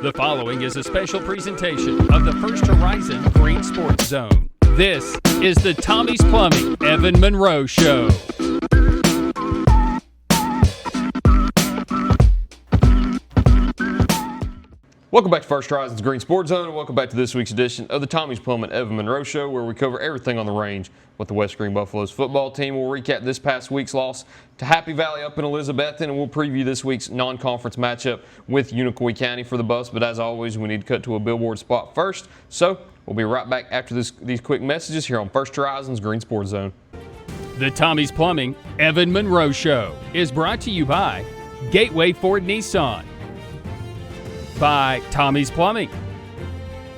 The following is a special presentation of the First Horizon Green Sports Zone. This is the Tommie's Plumbing Evan Monroe Show. Welcome back to First Horizon's Green Sports Zone, and welcome back to this week's edition of the Tommie's Plumbing Evan Monroe Show, where we cover everything on the range with the West Green Buffaloes football team. We'll recap this past week's loss to Happy Valley up in Elizabethton, and we'll preview this week's non-conference matchup with Unicoi County for the Buffs. But as always, we need to cut to a billboard spot first, so we'll be right back after these quick messages here on First Horizon's Green Sports Zone. The Tommie's Plumbing Evan Monroe Show is brought to you by Gateway Ford Nissan, by Tommie's Plumbing,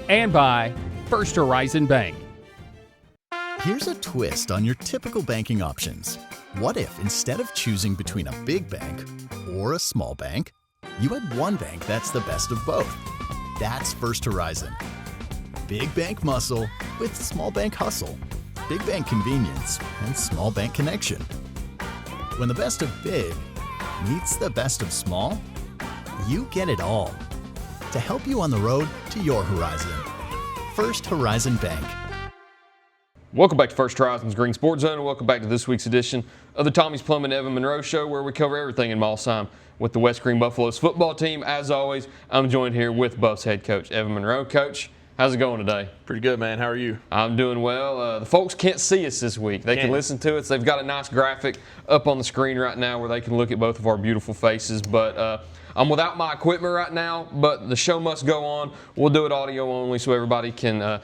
and by First Horizon Bank. Here's a twist on your typical banking options. What if instead of choosing between a big bank or a small bank, you had one bank that's the best of both? That's First Horizon. Big bank muscle with small bank hustle. Big bank convenience and small bank connection. When the best of big meets the best of small, you get it all. To help you on the road to your horizon. First Horizon Bank. Welcome back to First Horizon's Green Sports Zone, and welcome back to this week's edition of the Tommie's Plumbing Evan Monroe Show, where we cover everything in Malsheim with the West Green Buffaloes football team. As always, I'm joined here with Buffs head coach Evan Monroe. Coach, how's it going today? Pretty good, man. How are you? I'm doing well. The folks can't see us this week. They can listen to us. They've got a nice graphic up on the screen right now where they can look at both of our beautiful faces, but I'm without my equipment right now, but the show must go on. We'll do it audio only so everybody can,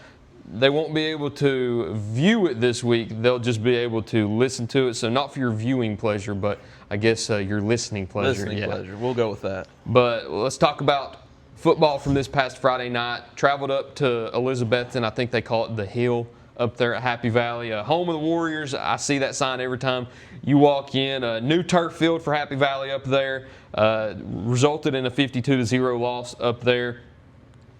they won't be able to view it this week. They'll just be able to listen to it. So not for your viewing pleasure, but I guess your listening pleasure. Pleasure. We'll go with that. But let's talk about football from this past Friday night. Traveled up to Elizabethton. I think they call it the Hill up there at Happy Valley. Home of the Warriors. I see that sign every time you walk in. A new turf field for Happy Valley up there. Resulted in a 52-0 loss up there.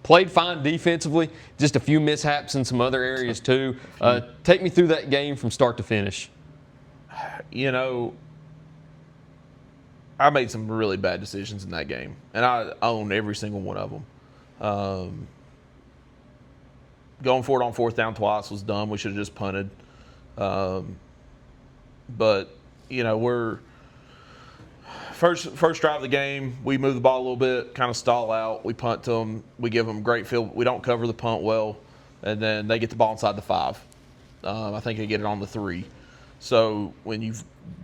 Played fine defensively. Just a few mishaps in some other areas too. Take me through that game from start to finish. You know, I made some really bad decisions in that game, and I own every single one of them. Going for it on fourth down twice was dumb. We should have just punted. But, you know, we're first drive of the game, we move the ball a little bit, kind of stall out. We punt to them. We give them great field. We don't cover the punt well, and then they get the ball inside the 5. I think they get it on the 3. So when you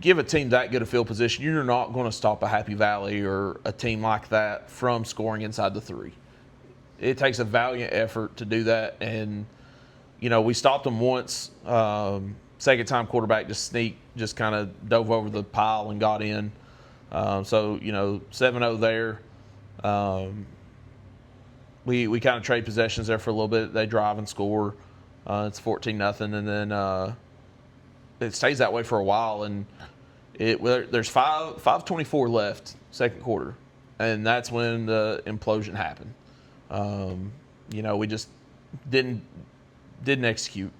give a team that good a field position, you're not going to stop a Happy Valley or a team like that from scoring inside the 3. It takes a valiant effort to do that, and you know we stopped them once. Second time quarterback just kind of dove over the pile and got in. So you know 7-0 there. We kind of trade possessions there for a little bit. They drive and score. It's 14-0, and then it stays that way for a while. And there's 5:24 left, second quarter, and that's when the implosion happened. You know, we just didn't execute.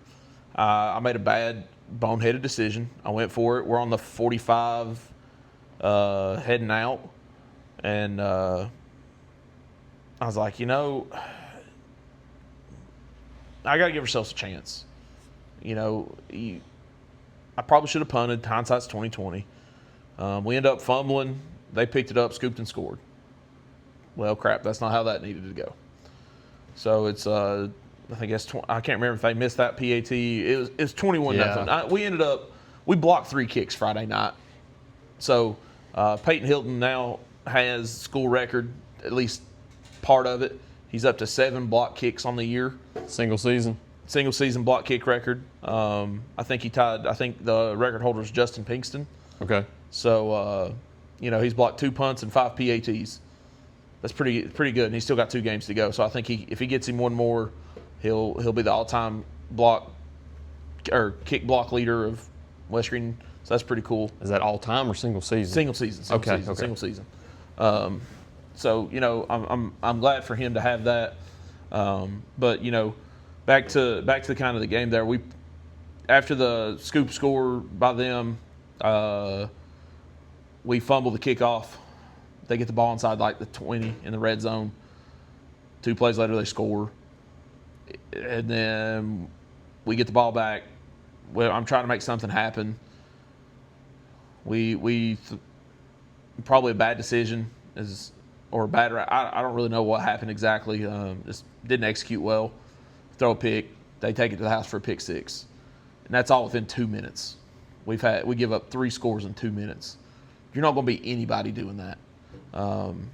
I made a bad, boneheaded decision. I went for it. We're on the 45, heading out, and I was like, you know, I got to give ourselves a chance. You know, I probably should have punted. Hindsight's 20/20. We ended up fumbling. They picked it up, scooped, and scored. Well, crap, that's not how that needed to go. So it's, I think I can't remember if they missed that PAT. It was 21-0. We blocked 3 kicks Friday night. So Peyton Hilton now has school record, at least part of it. He's up to 7 block kicks on the year. Single season block kick record. I think the record holder is Justin Pinkston. Okay. So, you know, he's blocked 2 punts and 5 PATs. That's pretty good, and he's still got 2 games to go. So I think if he gets him one more, he'll be the all-time kick block leader of West Green. So that's pretty cool. Is that all-time or single season? Single season. Single season. So you know, I'm glad for him to have that. But you know, back to the kind of the game there. After the scoop score by them, we fumble the kickoff. They get the ball inside like the 20 in the red zone. 2 plays later, they score. And then we get the ball back. Well, I'm trying to make something happen. Probably a bad decision or a bad. I don't really know what happened exactly. Just didn't execute well. Throw a pick. They take it to the house for a pick 6, and that's all within 2 minutes. We give up 3 scores in 2 minutes. You're not going to be anybody doing that, and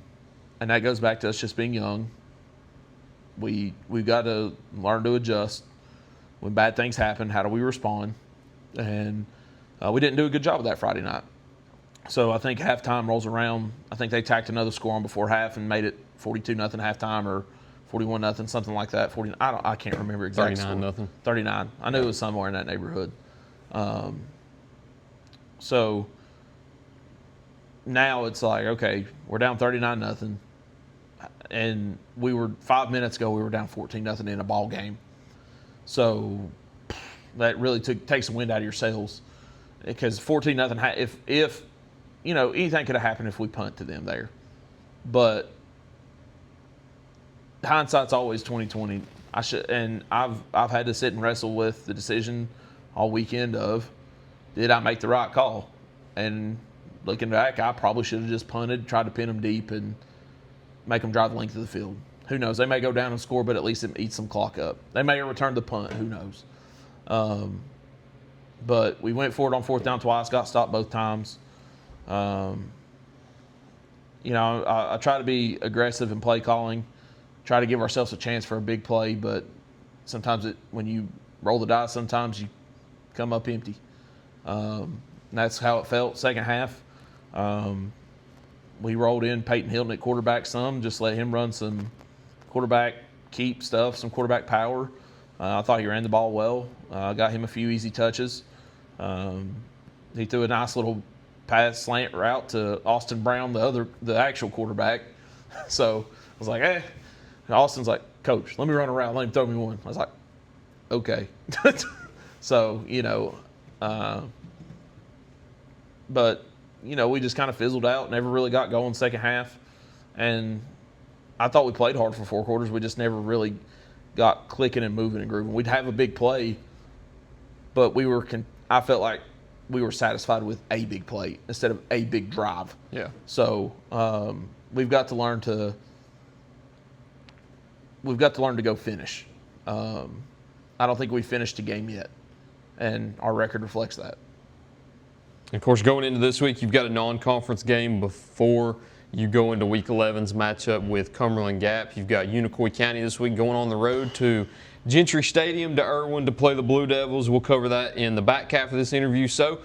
that goes back to us just being young. We've got to learn to adjust when bad things happen. How do we respond? And we didn't do a good job of that Friday night. So I think halftime rolls around. I think they tacked another score on before half and made it 42-0 halftime or 41-0, something like that. I can't remember exactly. 39-0. 39. I knew it was somewhere in that neighborhood. So now it's like, okay, we're down 39-0, and we were 5 minutes ago we were down 14-0 in a ball game. So that really takes the wind out of your sails, because 14-0. If anything could have happened if we punt to them there, but hindsight's always 20/20. I've had to sit and wrestle with the decision all weekend of, did I make the right call? And looking back, I probably should have just punted, tried to pin them deep, and make them drive the length of the field. Who knows? They may go down and score, but at least it eats some clock up. They may return the punt. Who knows? But we went for it on 4th down twice, got stopped both times. I try to be aggressive in play calling, try to give ourselves a chance for a big play, but sometimes when you roll the dice, sometimes you come up empty. That's how it felt second half. We rolled in Peyton Hilton at quarterback some, just let him run some quarterback keep stuff, some quarterback power. I thought he ran the ball well. Got him a few easy touches. He threw a nice little pass slant route to Austin Brown, the actual quarterback. So I was like, And Austin's like, Coach, let me run around, let him throw me one. I was like, okay. So, but, we just kind of fizzled out, never really got going second half. And I thought we played hard for 4 quarters. We just never really got clicking and moving and grooving. We'd have a big play, but I felt like we were satisfied with a big play instead of a big drive. Yeah. So we've got to learn to go finish. I don't think we finished a game yet, and our record reflects that. Of course, going into this week, you've got a non-conference game before you go into Week 11's matchup with Cumberland Gap. You've got Unicoi County this week going on the road to Gentry Stadium to Irwin to play the Blue Devils. We'll cover that in the back half of this interview. So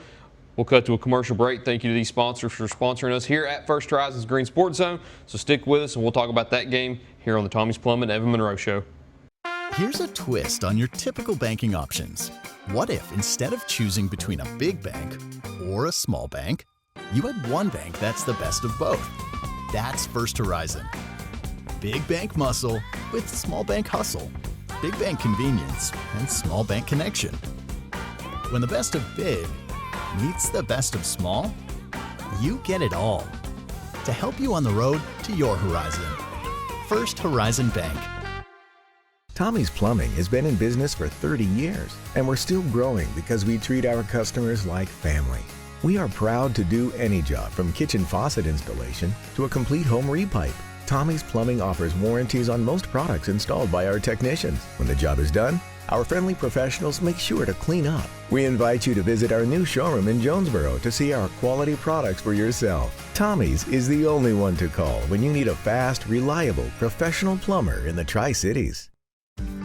we'll cut to a commercial break. Thank you to these sponsors for sponsoring us here at First Horizons Green Sports Zone. So stick with us, and we'll talk about that game here on the Tommie's Plumbing Evan Monroe Show. Here's a twist on your typical banking options. What if instead of choosing between a big bank or a small bank, you had one bank that's the best of both? That's First Horizon. Big bank muscle with small bank hustle. Big bank convenience and small bank connection. When the best of big meets the best of small, you get it all. To help you on the road to your horizon. First Horizon Bank. Tommie's Plumbing has been in business for 30 years, and we're still growing because we treat our customers like family. We are proud to do any job from kitchen faucet installation to a complete home repipe. Tommie's Plumbing offers warranties on most products installed by our technicians. When the job is done, our friendly professionals make sure to clean up. We invite you to visit our new showroom in Jonesboro to see our quality products for yourself. Tommie's is the only one to call when you need a fast, reliable, professional plumber in the Tri-Cities.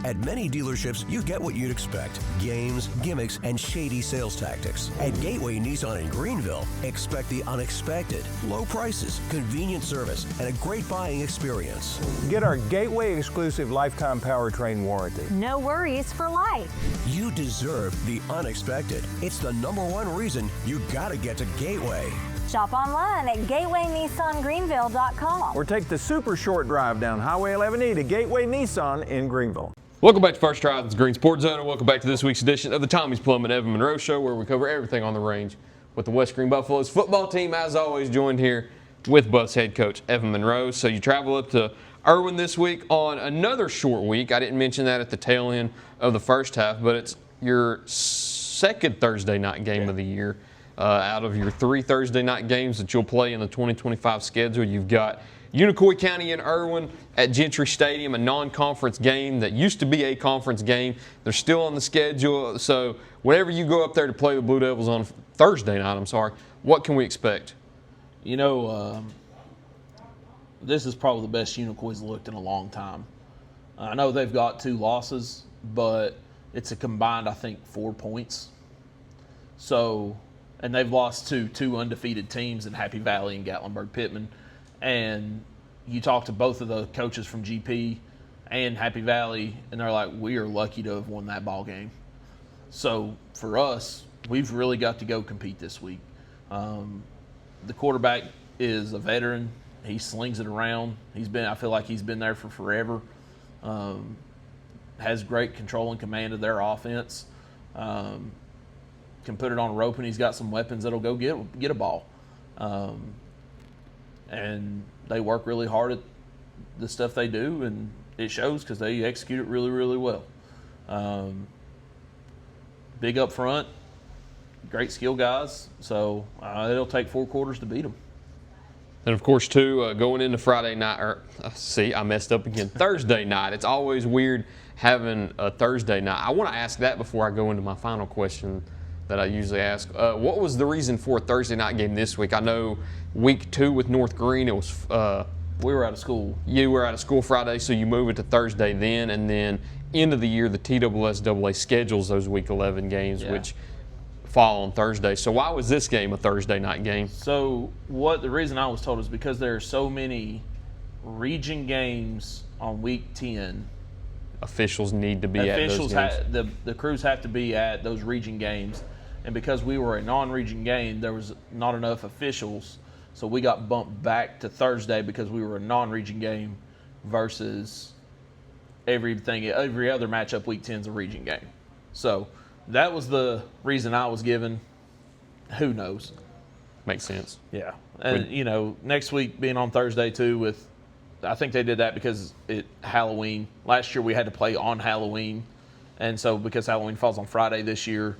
At many dealerships, you get what you'd expect. Games, gimmicks, and shady sales tactics. At Gateway Nissan in Greenville, expect the unexpected. Low prices, convenient service, and a great buying experience. Get our Gateway exclusive lifetime powertrain warranty. No worries for life. You deserve the unexpected. It's the #1 reason you gotta get to Gateway. Shop online at GatewayNissanGreenville.com. Or take the super short drive down Highway 11E to Gateway Nissan in Greenville. Welcome back to First Horizons Green Sports Zone, and welcome back to this week's edition of the Tommie's Plumbing Evan Monroe Show, where we cover everything on the range with the West Green Buffaloes football team, as always, joined here with Buffs head coach Evan Monroe. So you travel up to Irwin this week on another short week. I didn't mention that at the tail end of the first half, but it's your second Thursday night game of the year. Out of your 3 Thursday night games that you'll play in the 2025 schedule, you've got Unicoi County and Irwin at Gentry Stadium, a non-conference game that used to be a conference game. They're still on the schedule, so whenever you go up there to play the Blue Devils on Thursday night, what can we expect? You know, this is probably the best Unicoi's looked in a long time. I know they've got 2 losses, but it's a combined, I think, 4 points. So, and they've lost to 2 undefeated teams in Happy Valley and Gatlinburg-Pittman. And you talk to both of the coaches from GP and Happy Valley, and they're like, we are lucky to have won that ball game. So for us, we've really got to go compete this week. The quarterback is a veteran. He slings it around. I feel like he's been there for forever. Has great control and command of their offense. Can put it on a rope, and he's got some weapons that'll go get a ball. And they work really hard at the stuff they do, and it shows because they execute it really, really well. Big up front, great skill guys, so it'll take 4 quarters to beat them. And, of course, too, going into Friday night, I messed up again, Thursday night. It's always weird having a Thursday night. I want to ask that before I go into my final question that I usually ask. What was the reason for a Thursday night game this week? I know week 2 with North Green, it was we were out of school. You were out of school Friday, so you move it to Thursday then, and then end of the year, the TSSAA schedules those week 11 games, which fall on Thursday. So why was this game a Thursday night game? So the reason I was told is because there are so many region games on week 10. Officials need to be at those games. The crews have to be at those region games, and because we were a non-region game, there was not enough officials, so we got bumped back to Thursday because we were a non-region game versus every other matchup week 10 is a region game. So that was the reason I was given. Who knows? Makes sense. Yeah. And, next week being on Thursday too I think they did that because Halloween. Last year we had to play on Halloween. And so because Halloween falls on Friday this year,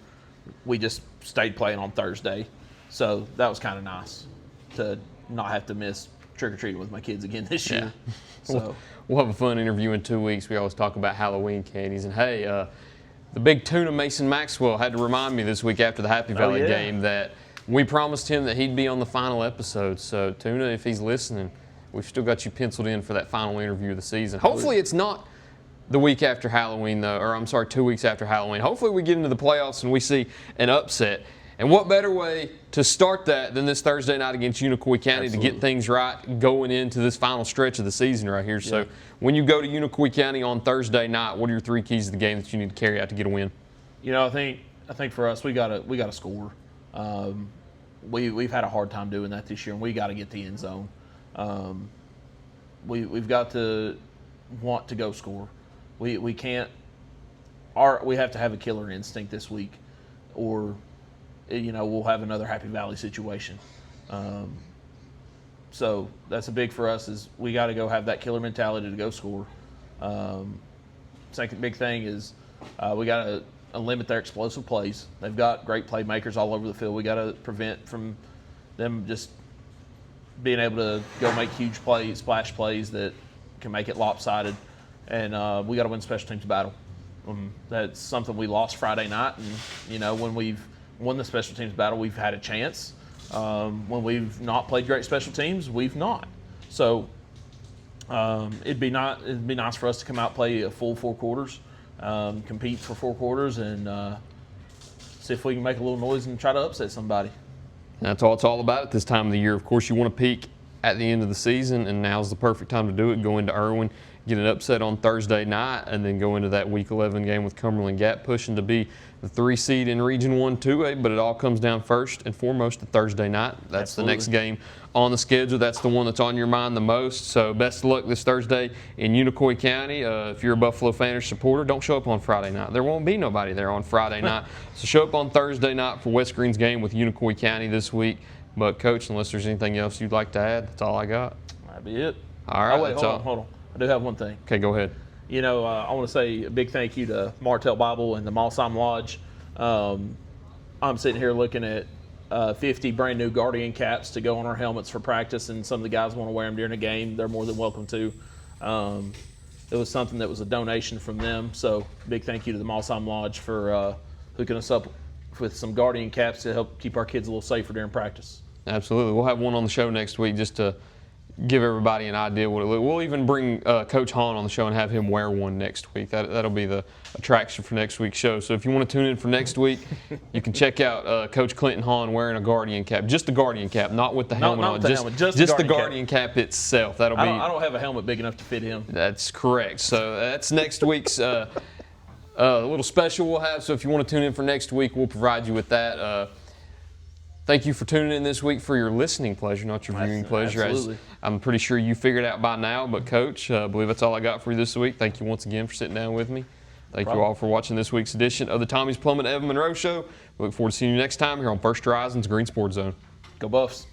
we just stayed playing on Thursday. So that was kind of nice to not have to miss trick-or-treating with my kids again this year. So we'll have a fun interview in 2 weeks. We always talk about Halloween candies. And, hey, the big tuna Mason Maxwell had to remind me this week after the Happy Valley game that we promised him that he'd be on the final episode. So, Tuna, if he's listening, we've still got you penciled in for that final interview of the season. Hopefully it's not the week after Halloween, though, or 2 weeks after Halloween. Hopefully we get into the playoffs and we see an upset. And what better way to start that than this Thursday night against Unicoi County to get things right going into this final stretch of the season right here. So when you go to Unicoi County on Thursday night, what are your 3 keys to the game that you need to carry out to get a win? I think for us we got to score. We've had a hard time doing that this year, and we got to get the end zone. We've got to want to go score. We can't. We have to have a killer instinct this week, or we'll have another Happy Valley situation. So that's a big for us is we got to go have that killer mentality to go score. Second big thing is we got to limit their explosive plays. They've got great playmakers all over the field. We got to prevent from them just being able to go make huge plays, splash plays that can make it lopsided. And we got to win special teams battle. That's something we lost Friday night. And, when we've won the special teams battle, we've had a chance. When we've not played great special teams, we've not. So it'd be nice for us to come out, play a full 4 quarters, compete for 4 quarters, and see if we can make a little noise and try to upset somebody. That's all it's all about at this time of the year. Of course, you want to peak at the end of the season, and now's the perfect time to do it. Go into Irwin, get an upset on Thursday night, and then go into that Week 11 game with Cumberland Gap, pushing to be the 3 seed in Region 1 2A, but it all comes down first and foremost to Thursday night. That's Absolutely. The next game on the schedule. That's the one that's on your mind the most. So best of luck this Thursday in Unicoi County. If you're a Buffalo fan or supporter, don't show up on Friday night. There won't be nobody there on Friday night. So show up on Thursday night for West Green's game with Unicoi County this week. But, Coach, unless there's anything else you'd like to add, that's all I got. That'd be it. All right. Oh, wait, hold on. I do have one thing. Okay, go ahead. You know, I want to say a big thank you to Martell Bible and the Malsheim Lodge. I'm sitting here looking at 50 brand new Guardian caps to go on our helmets for practice, and some of the guys want to wear them during a game. They're more than welcome to. It was something that was a donation from them, so big thank you to the Malsheim Lodge for hooking us up with some Guardian caps to help keep our kids a little safer during practice. Absolutely. We'll have one on the show next week just to give everybody an idea what it looks. We'll even bring Coach Hahn on the show and have him wear one next week. That'll be the attraction for next week's show. So if you want to tune in for next week, you can check out Coach Clinton Hahn wearing a Guardian cap, just the Guardian cap, not with the helmet on, just the Guardian cap itself. I don't have a helmet big enough to fit him. That's correct. So that's next week's little special we'll have. So if you want to tune in for next week, we'll provide you with that. Thank you for tuning in this week for your listening pleasure, not your viewing pleasure. Absolutely. I'm pretty sure you figured out by now, but Coach, I believe that's all I got for you this week. Thank you once again for sitting down with me. Thank you all for watching this week's edition of the Tommie's Plumbing Evan Monroe Show. We look forward to seeing you next time here on First Horizon's Green Sports Zone. Go Buffs.